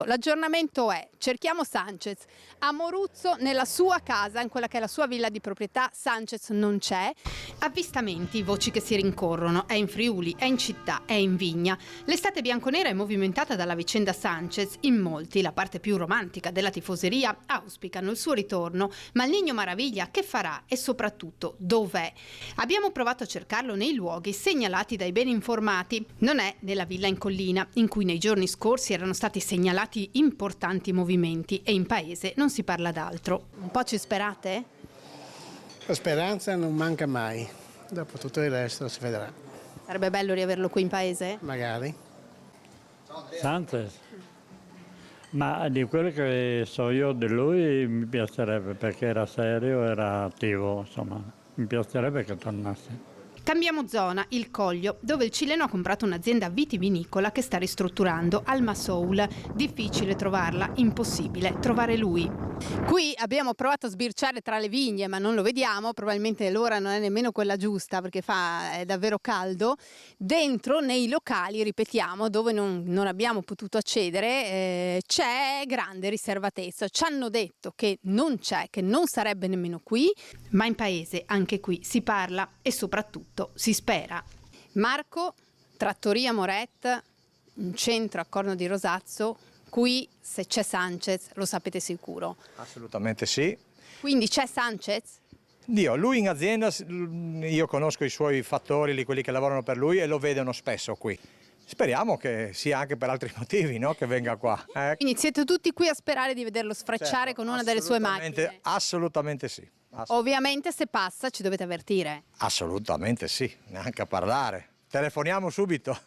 L'aggiornamento è: cerchiamo Sanchez. A Moruzzo, nella sua casa, in quella che è la sua villa di proprietà, Sanchez non c'è. Avvistamenti, voci che si rincorrono, è in Friuli, è in città, è in Vigna. L'estate bianconera è movimentata dalla vicenda Sanchez. In molti, la parte più romantica della tifoseria, auspicano il suo ritorno. Ma il Niño Maraviglia che farà e soprattutto dov'è? Abbiamo provato a cercarlo nei luoghi segnalati dai ben informati. Non è nella villa in collina, in cui nei giorni scorsi erano stati segnalati importanti movimenti, e in paese non si parla d'altro. Un po' ci sperate? La speranza non manca mai, dopo tutto il resto si vedrà. Sarebbe bello riaverlo qui in paese? Magari. Sanchez, ma di quello che so io di lui mi piacerebbe, perché era serio, era attivo, insomma, mi piacerebbe che tornasse. Cambiamo zona, il Coglio, dove il cileno ha comprato un'azienda vitivinicola che sta ristrutturando, Alma Soul. Difficile trovarla, impossibile trovare lui. Qui abbiamo provato a sbirciare tra le vigne, ma non lo vediamo, probabilmente l'ora non è nemmeno quella giusta perché è davvero caldo. Dentro, nei locali, ripetiamo, dove non abbiamo potuto accedere, c'è grande riservatezza. Ci hanno detto che non c'è, che non sarebbe nemmeno qui, ma in paese anche qui si parla e soprattutto si spera. Marco, Trattoria Moret, un centro a Corno di Rosazzo. Qui, se c'è Sanchez, lo sapete sicuro. Assolutamente sì. Quindi c'è Sanchez? Lui in azienda, io conosco i suoi fattori, quelli che lavorano per lui, e lo vedono spesso qui. Speriamo che sia anche per altri motivi, no? Che venga qua. Quindi siete tutti qui a sperare di vederlo sfrecciare, certo, con una delle sue macchine? Assolutamente sì. Ovviamente se passa ci dovete avvertire. Assolutamente sì, neanche a parlare. Telefoniamo subito.